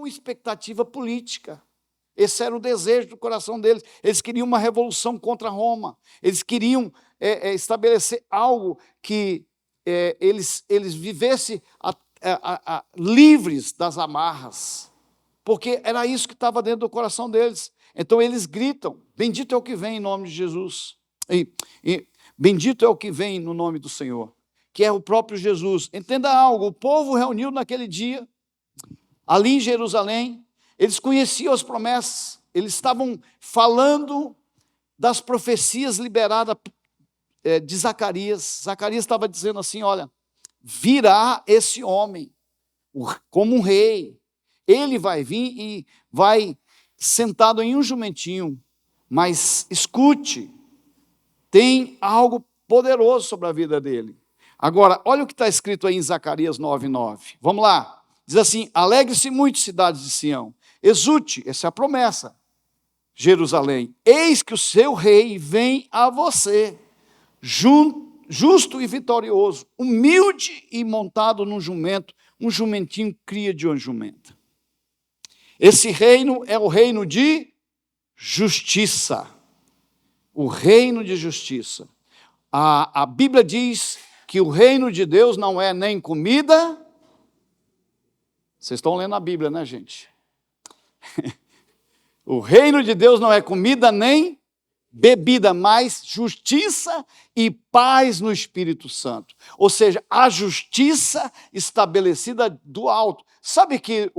uma expectativa política. Esse era o desejo do coração deles. Eles queriam uma revolução contra Roma. Eles queriam estabelecer algo que eles vivessem livres das amarras. Porque era isso que estava dentro do coração deles. Então eles gritam, bendito é o que vem em nome de Jesus. E bendito é o que vem no nome do Senhor, que é o próprio Jesus. Entenda algo, o povo reuniu naquele dia, ali em Jerusalém, eles conheciam as promessas, eles estavam falando das profecias liberadas de Zacarias. Zacarias estava dizendo assim, olha, virá esse homem como um rei, ele vai vir e vai sentado em um jumentinho, mas escute, tem algo poderoso sobre a vida dele. Agora, olha o que está escrito aí em Zacarias 9:9. Vamos lá. Diz assim, alegre-se muito, cidades de Sião. Exulte, essa é a promessa. Jerusalém, eis que o seu rei vem a você, justo e vitorioso, humilde e montado num jumento, um jumentinho cria de uma jumenta. Esse reino é o reino de justiça. O reino de justiça. A Bíblia diz que o reino de Deus não é nem comida. Vocês estão lendo a Bíblia, né, gente? O reino de Deus não é comida nem bebida, mas justiça e paz no Espírito Santo. Ou seja, a justiça estabelecida do alto. Sabe que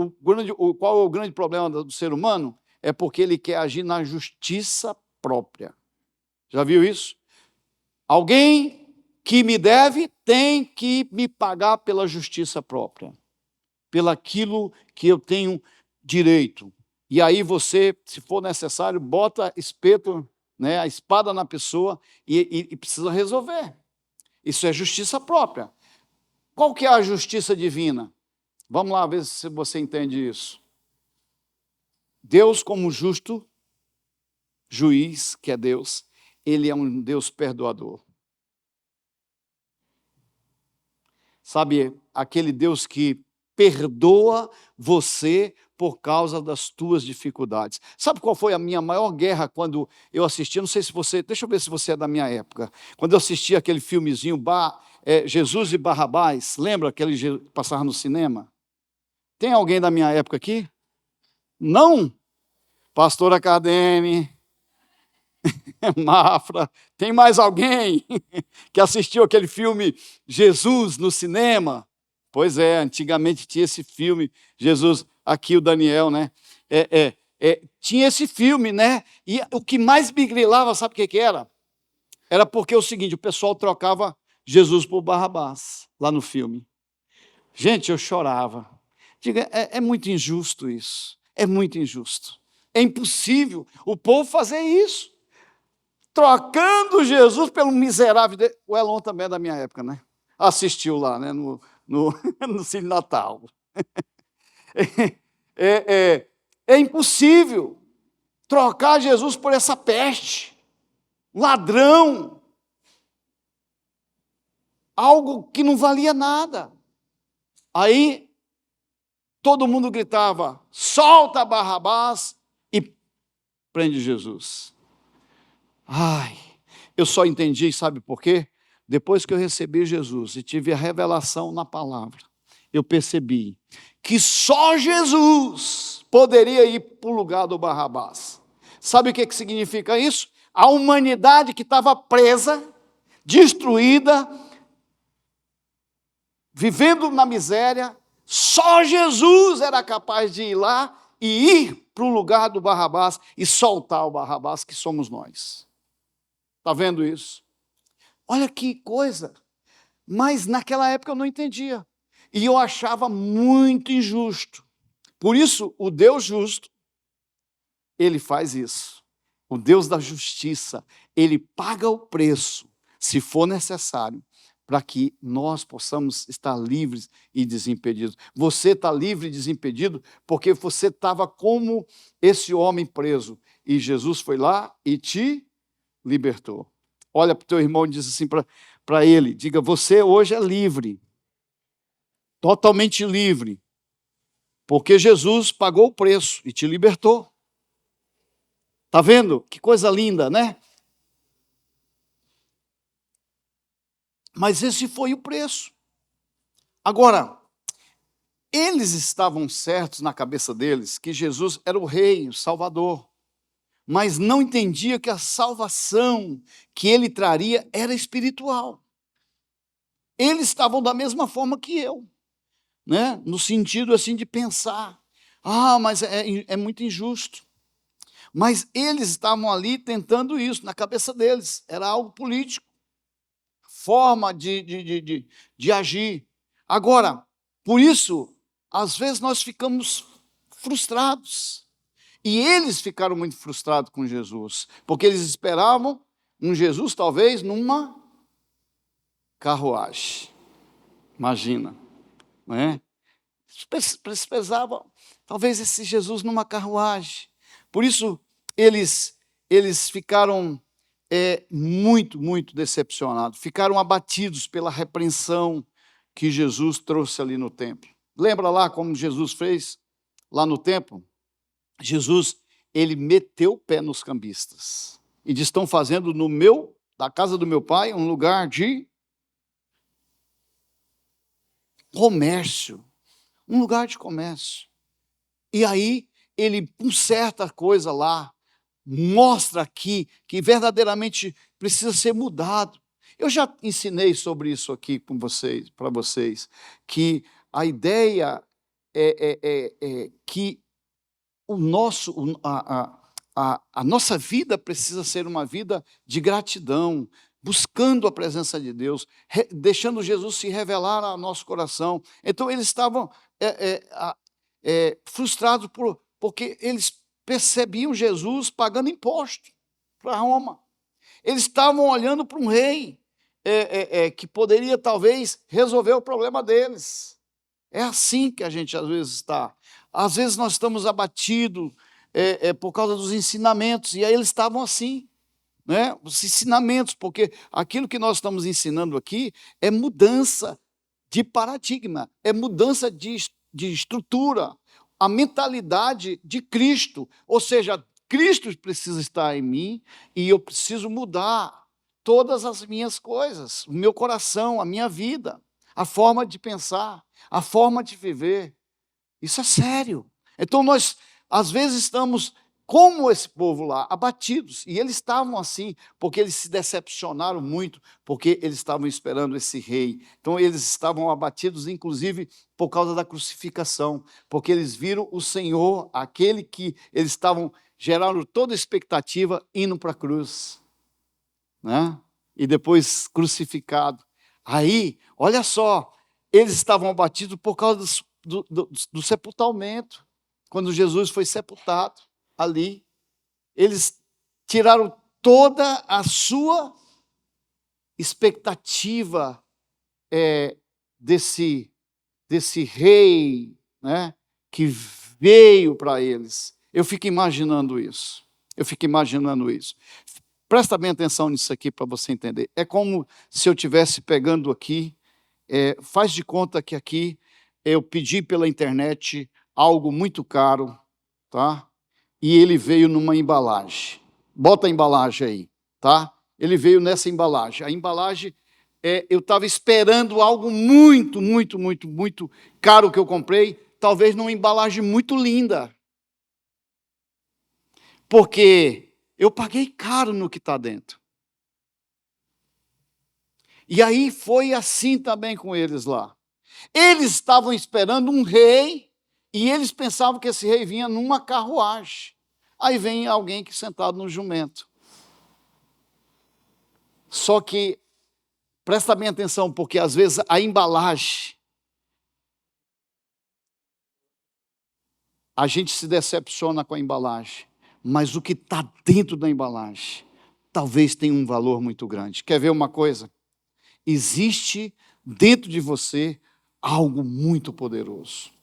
qual é o grande problema do ser humano? É porque ele quer agir na justiça própria. Já viu isso? Alguém que me deve tem que me pagar pela justiça própria, pelaquilo que eu tenho direito. E aí você, se for necessário, bota espeto, né, a espada na pessoa e precisa resolver. Isso é justiça própria. Qual que é a justiça divina? Vamos lá ver se você entende isso. Deus, como justo juiz, que é Deus, ele é um Deus perdoador. Sabe, aquele Deus que perdoa você por causa das tuas dificuldades. Sabe qual foi a minha maior guerra quando eu assisti? Não sei se você... Deixa eu ver se você é da minha época. Quando eu assisti aquele filmezinho Jesus e Barrabás, lembra aquele que passava no cinema? Tem alguém da minha época aqui? Não? Pastora Cardene, Mafra, tem mais alguém que assistiu aquele filme Jesus no cinema? Pois é, antigamente tinha esse filme, Jesus, aqui o Daniel, né? Tinha esse filme, né? E o que mais me grilava, sabe o que era? Era porque é o seguinte, o pessoal trocava Jesus por Barrabás, lá no filme. Gente, eu chorava. Diga, é muito injusto isso, é muito injusto. É impossível o povo fazer isso. Trocando Jesus pelo miserável. O Elon também é da minha época, né? Assistiu lá, né? No Cine Natal. É impossível trocar Jesus por essa peste, ladrão, algo que não valia nada. Aí todo mundo gritava: solta Barrabás e prende Jesus. Ai, eu só entendi, sabe por quê? Depois que eu recebi Jesus e tive a revelação na palavra, eu percebi que só Jesus poderia ir para o lugar do Barrabás. Sabe o que significa isso? A humanidade que estava presa, destruída, vivendo na miséria, só Jesus era capaz de ir lá e ir para o lugar do Barrabás e soltar o Barrabás, que somos nós. Está vendo isso? Olha que coisa. Mas naquela época eu não entendia. E eu achava muito injusto. Por isso, o Deus justo, ele faz isso. O Deus da justiça, ele paga o preço, se for necessário, para que nós possamos estar livres e desimpedidos. Você está livre e desimpedido porque você estava como esse homem preso. E Jesus foi lá e te libertou. Olha para o teu irmão e diz assim para ele, diga, você hoje é livre, totalmente livre. Porque Jesus pagou o preço e te libertou. Está vendo? Que coisa linda, né? Mas esse foi o preço. Agora, eles estavam certos na cabeça deles que Jesus era o rei, o salvador, mas não entendia que a salvação que ele traria era espiritual. Eles estavam da mesma forma que eu, né? No sentido assim de pensar, mas é muito injusto. Mas eles estavam ali tentando isso, na cabeça deles, era algo político, forma de agir. Agora, por isso, às vezes nós ficamos frustrados. E eles ficaram muito frustrados com Jesus, porque eles esperavam um Jesus, talvez, numa carruagem. Imagina, não é? Eles pensavam, talvez esse Jesus numa carruagem. Por isso, eles ficaram muito decepcionados, ficaram abatidos pela repreensão que Jesus trouxe ali no templo. Lembra lá como Jesus fez lá no templo? Jesus, ele meteu o pé nos cambistas e diz: estão fazendo da casa do meu pai, um lugar de comércio, um lugar de comércio. E aí ele conserta a coisa lá, mostra aqui que verdadeiramente precisa ser mudado. Eu já ensinei sobre isso aqui com vocês, para vocês, que a ideia é que a nossa vida precisa ser uma vida de gratidão, buscando a presença de Deus, deixando Jesus se revelar ao nosso coração. Então, eles estavam frustrados porque eles percebiam Jesus pagando imposto para Roma. Eles estavam olhando para um rei que poderia, talvez, resolver o problema deles. É assim que a gente, às vezes, está. Às vezes, nós estamos abatidos por causa dos ensinamentos, e aí eles estavam assim, né? Os ensinamentos, porque aquilo que nós estamos ensinando aqui é mudança de paradigma, é mudança de estrutura, a mentalidade de Cristo, ou seja, Cristo precisa estar em mim e eu preciso mudar todas as minhas coisas, o meu coração, a minha vida, a forma de pensar, a forma de viver. Isso é sério. Então nós, às vezes, estamos como esse povo lá, abatidos, e eles estavam assim, porque eles se decepcionaram muito, porque eles estavam esperando esse rei. Então eles estavam abatidos, inclusive, por causa da crucificação, porque eles viram o Senhor, aquele que eles estavam gerando toda a expectativa, indo para a cruz, né? E depois crucificado. Aí, olha só, eles estavam abatidos por causa do sepultamento, quando Jesus foi sepultado ali, eles tiraram toda a sua expectativa desse rei, né, que veio para eles. Eu fico imaginando isso. Presta bem atenção nisso aqui para você entender. É como se eu estivesse pegando aqui, faz de conta que aqui eu pedi pela internet algo muito caro, tá? E ele veio numa embalagem. Bota a embalagem aí, tá? Ele veio nessa embalagem. A embalagem, eu estava esperando algo muito caro que eu comprei, talvez numa embalagem muito linda. Porque eu paguei caro no que está dentro. E aí foi assim também com eles lá. Eles estavam esperando um rei, e eles pensavam que esse rei vinha numa carruagem. Aí vem alguém que sentado no jumento. Só que, presta bem atenção, porque às vezes a embalagem, a gente se decepciona com a embalagem, mas o que está dentro da embalagem, talvez tenha um valor muito grande. Quer ver uma coisa? Existe dentro de você algo muito poderoso.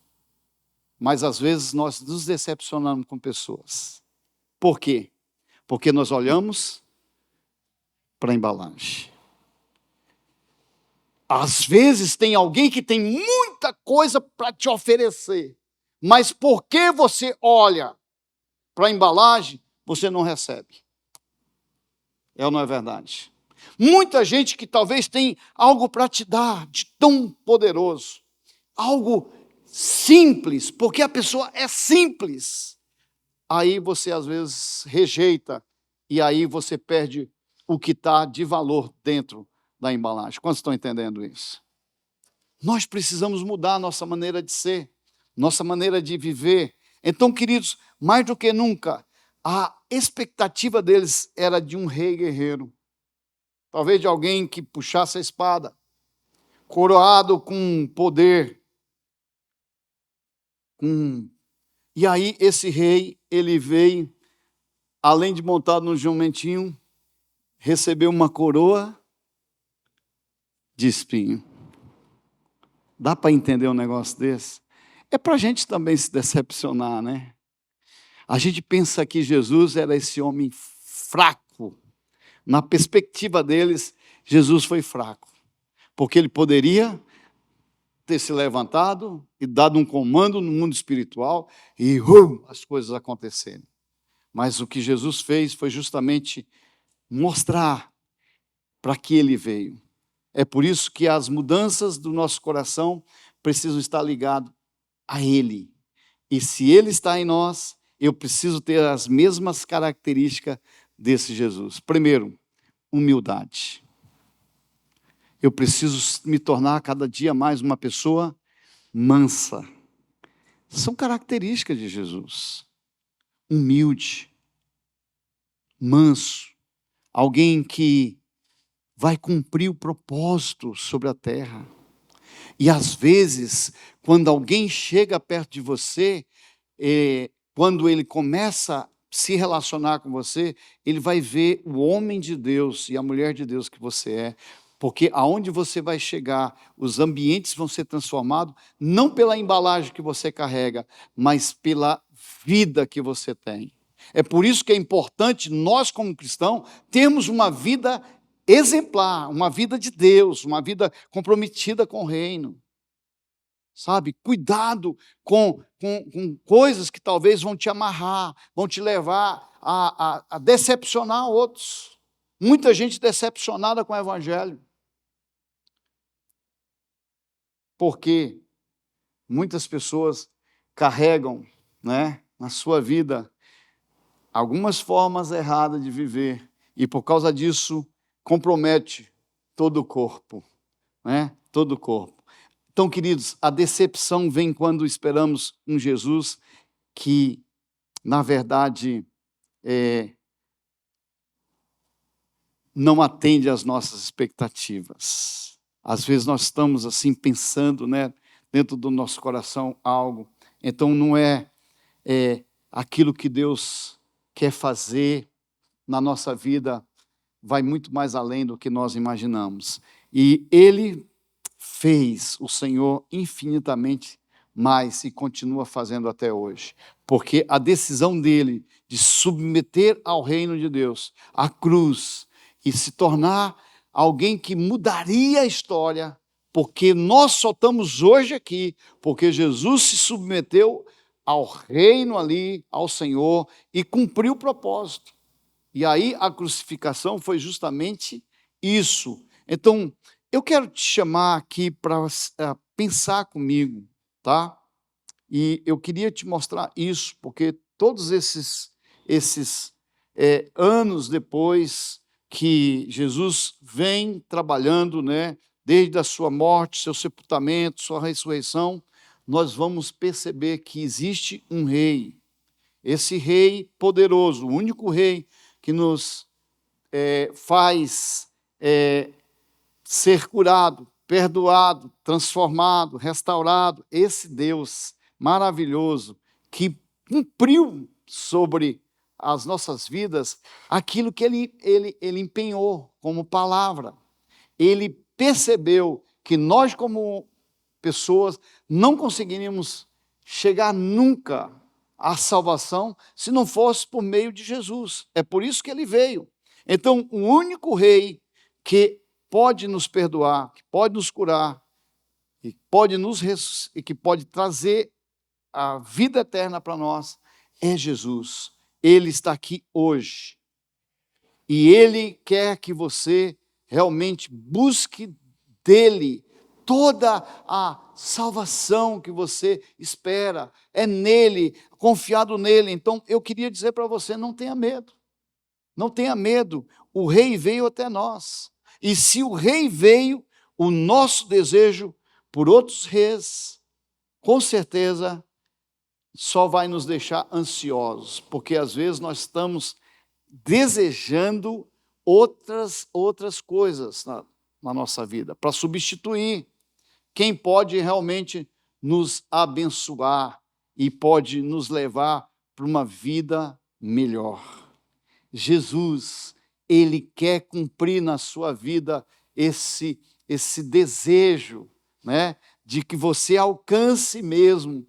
Mas às vezes nós nos decepcionamos com pessoas. Por quê? Porque nós olhamos para a embalagem. Às vezes tem alguém que tem muita coisa para te oferecer, mas porque você olha para a embalagem, você não recebe. É ou não é verdade? Muita gente que talvez tem algo para te dar de tão poderoso, algo simples, porque a pessoa é simples. Aí você às vezes rejeita e aí você perde o que está de valor dentro da embalagem. Quantos estão entendendo isso? Nós precisamos mudar a nossa maneira de ser, nossa maneira de viver. Então, queridos, mais do que nunca, a expectativa deles era de um rei guerreiro. Talvez de alguém que puxasse a espada, coroado com poder. E aí esse rei, ele veio, além de montado num jumentinho, recebeu uma coroa de espinho. Dá para entender um negócio desse? É para a gente também se decepcionar, né? A gente pensa que Jesus era esse homem fraco. Na perspectiva deles, Jesus foi fraco, porque ele poderia ter se levantado e dado um comando no mundo espiritual e as coisas acontecerem. Mas o que Jesus fez foi justamente mostrar para que ele veio. É por isso que as mudanças do nosso coração precisam estar ligadas a ele. E se ele está em nós, eu preciso ter as mesmas características desse Jesus. Primeiro, humildade. Eu preciso me tornar cada dia mais uma pessoa mansa. São características de Jesus. Humilde, manso, alguém que vai cumprir o propósito sobre a terra. E às vezes, quando alguém chega perto de você, quando ele começa a se relacionar com você, ele vai ver o homem de Deus e a mulher de Deus que você é, porque aonde você vai chegar, os ambientes vão ser transformados, não pela embalagem que você carrega, mas pela vida que você tem. É por isso que é importante nós, como cristãos, termos uma vida exemplar, uma vida de Deus, uma vida comprometida com o reino. Sabe, cuidado com coisas que talvez vão te amarrar, vão te levar a decepcionar outros. Muita gente decepcionada com o evangelho. Porque muitas pessoas carregam, né, na sua vida algumas formas erradas de viver e por causa disso compromete todo o corpo, né? Todo o corpo. Então, queridos, a decepção vem quando esperamos um Jesus que, na verdade, não atende às nossas expectativas. Às vezes nós estamos assim pensando, né, dentro do nosso coração algo, então não é aquilo que Deus quer fazer na nossa vida, vai muito mais além do que nós imaginamos. E Ele fez, o Senhor, infinitamente mais e continua fazendo até hoje. Porque a decisão dele de submeter ao reino de Deus a cruz e se tornar alguém que mudaria a história, porque nós só estamos hoje aqui, porque Jesus se submeteu ao reino ali, ao Senhor, e cumpriu o propósito. E aí a crucificação foi justamente isso. Então, eu quero te chamar aqui para pensar comigo, tá? E eu queria te mostrar isso, porque todos esses anos depois que Jesus vem trabalhando, né, desde a sua morte, seu sepultamento, sua ressurreição, nós vamos perceber que existe um rei, esse rei poderoso, o único rei que nos faz ser curado, perdoado, transformado, restaurado, esse Deus maravilhoso que cumpriu sobre as nossas vidas aquilo que ele empenhou como palavra. Ele percebeu que nós, como pessoas, não conseguiríamos chegar nunca à salvação se não fosse por meio de Jesus. É por isso que ele veio. Então, o único rei que pode nos perdoar, que pode nos curar, e que pode trazer a vida eterna para nós é Jesus. Ele está aqui hoje. E Ele quer que você realmente busque dele toda a salvação que você espera. É nele, confiado nele. Então, eu queria dizer para você, não tenha medo. Não tenha medo. O Rei veio até nós. E se o Rei veio, o nosso desejo por outros reis, com certeza, só vai nos deixar ansiosos, porque às vezes nós estamos desejando outras coisas na nossa vida, para substituir quem pode realmente nos abençoar e pode nos levar para uma vida melhor. Jesus, Ele quer cumprir na sua vida esse desejo, né, de que você alcance mesmo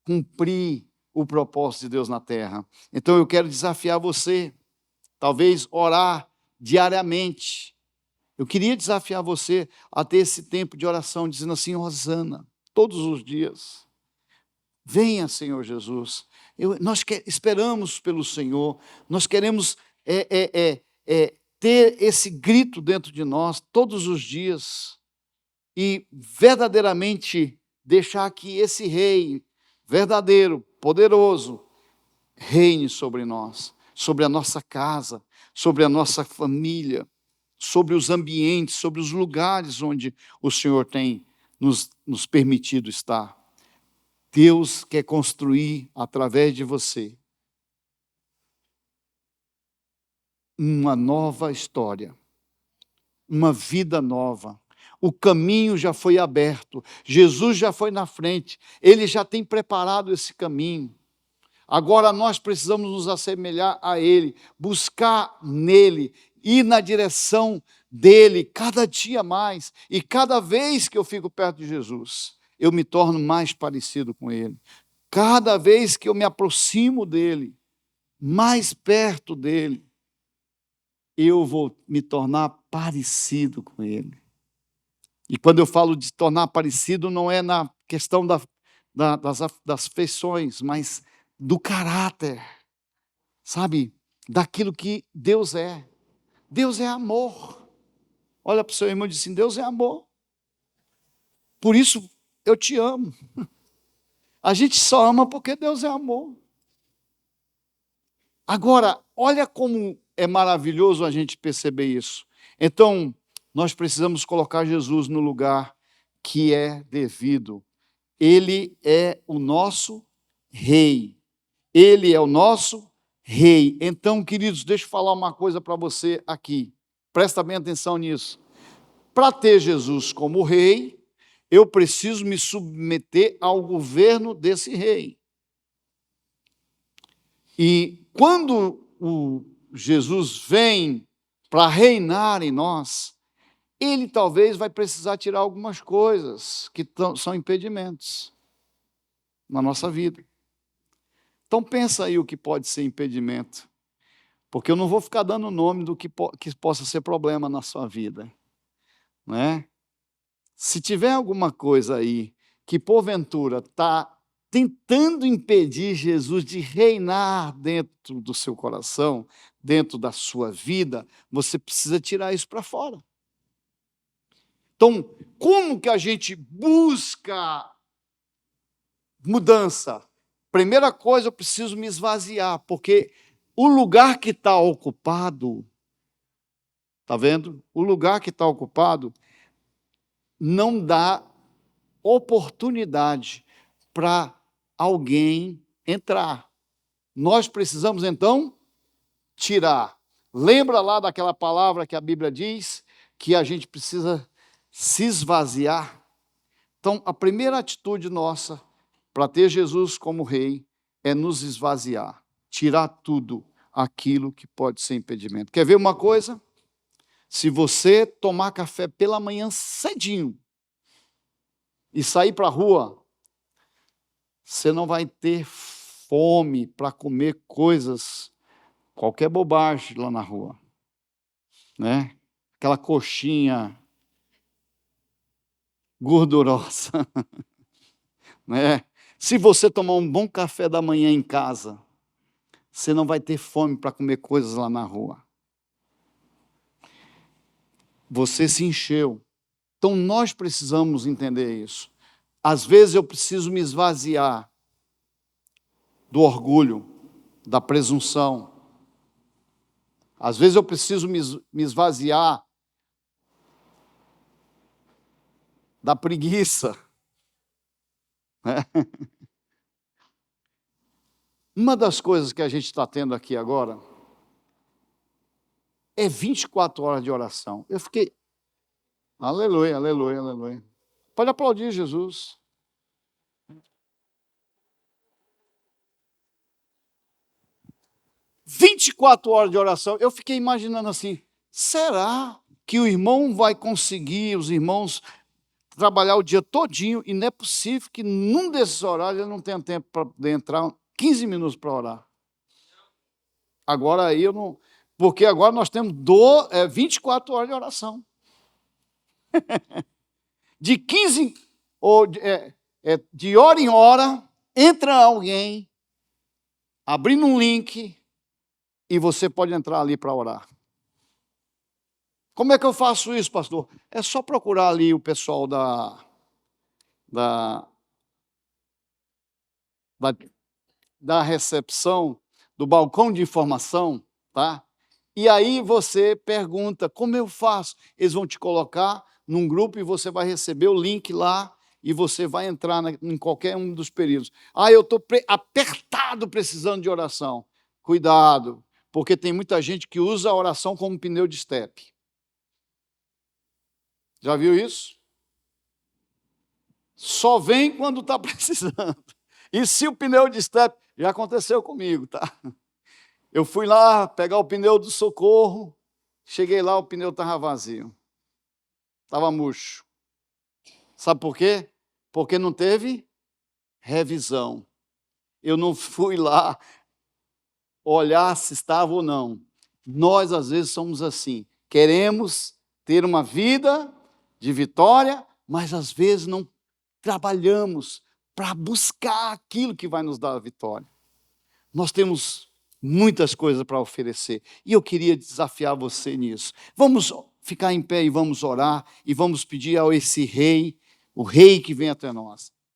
cumprir o propósito de Deus na terra. Então eu quero desafiar você, talvez orar diariamente. Eu queria desafiar você a ter esse tempo de oração, dizendo assim, hosana, todos os dias. Venha, Senhor Jesus. Nós esperamos pelo Senhor, nós queremos ter esse grito dentro de nós todos os dias e verdadeiramente deixar que esse Rei verdadeiro, poderoso, reine sobre nós, sobre a nossa casa, sobre a nossa família, sobre os ambientes, sobre os lugares onde o Senhor tem nos permitido estar. Deus quer construir através de você uma nova história, uma vida nova. O caminho já foi aberto, Jesus já foi na frente, Ele já tem preparado esse caminho. Agora nós precisamos nos assemelhar a Ele, buscar nele, ir na direção dele cada dia mais. E cada vez que eu fico perto de Jesus, eu me torno mais parecido com Ele. Cada vez que eu me aproximo dele, mais perto dele, eu vou me tornar parecido com Ele. E quando eu falo de tornar parecido, não é na questão das feições, mas do caráter, sabe? Daquilo que Deus é. Deus é amor. Olha para o seu irmão e diz assim, Deus é amor. Por isso eu te amo. A gente só ama porque Deus é amor. Agora, olha como é maravilhoso a gente perceber isso. Então, nós precisamos colocar Jesus no lugar que é devido. Ele é o nosso Rei. Ele é o nosso Rei. Então, queridos, deixa eu falar uma coisa para você aqui. Presta bem atenção nisso. Para ter Jesus como Rei, eu preciso me submeter ao governo desse Rei. E quando o Jesus vem para reinar em nós, Ele talvez vai precisar tirar algumas coisas que são impedimentos na nossa vida. Então pensa aí o que pode ser impedimento, porque eu não vou ficar dando o nome do que possa ser problema na sua vida, não é? Se tiver alguma coisa aí que porventura está tentando impedir Jesus de reinar dentro do seu coração, dentro da sua vida, você precisa tirar isso para fora. Então, como que a gente busca mudança? Primeira coisa, eu preciso me esvaziar, porque o lugar que está ocupado, está vendo? O lugar que está ocupado não dá oportunidade para alguém entrar. Nós precisamos, então, tirar. Lembra lá daquela palavra que a Bíblia diz que a gente precisa se esvaziar? Então, a primeira atitude nossa para ter Jesus como Rei é nos esvaziar, tirar tudo aquilo que pode ser impedimento. Quer ver uma coisa? Se você tomar café pela manhã cedinho e sair para a rua, você não vai ter fome para comer coisas, qualquer bobagem lá na rua, né? Aquela coxinha gordurosa, né? Se você tomar um bom café da manhã em casa, você não vai ter fome para comer coisas lá na rua. Você se encheu. Então nós precisamos entender isso. Às vezes eu preciso me esvaziar do orgulho, da presunção. Às vezes eu preciso me esvaziar da preguiça. Uma das coisas que a gente está tendo aqui agora é 24 horas de oração. Eu fiquei... Aleluia, aleluia, aleluia. Pode aplaudir Jesus. "24 horas de oração". Eu fiquei imaginando assim, será que o irmão vai conseguir, os irmãos, trabalhar o dia todinho, e não é possível que num desses horários ele não tenha tempo para poder entrar 15 minutos para orar? Agora aí eu não... Porque agora nós temos 24 horas de oração. De 15, ou de hora em hora, entra alguém, abrindo um link, e você pode entrar ali para orar. Como é que eu faço isso, pastor? É só procurar ali o pessoal da recepção, do balcão de informação, tá? E aí você pergunta, como eu faço? Eles vão te colocar num grupo e você vai receber o link lá e você vai entrar em qualquer um dos períodos. Eu estou apertado precisando de oração. Cuidado, porque tem muita gente que usa a oração como pneu de estepe. Já viu isso? Só vem quando está precisando. E se o pneu de estepe... Já aconteceu comigo, tá? Eu fui lá pegar o pneu do socorro, cheguei lá, o pneu estava vazio. Estava murcho. Sabe por quê? Porque não teve revisão. Eu não fui lá olhar se estava ou não. Nós, às vezes, somos assim. Queremos ter uma vida de vitória, mas, às vezes, não trabalhamos para buscar aquilo que vai nos dar a vitória. Nós temos muitas coisas para oferecer, e eu queria desafiar você nisso. Vamos ficar em pé e vamos orar, e vamos pedir a esse rei, o rei que vem até nós.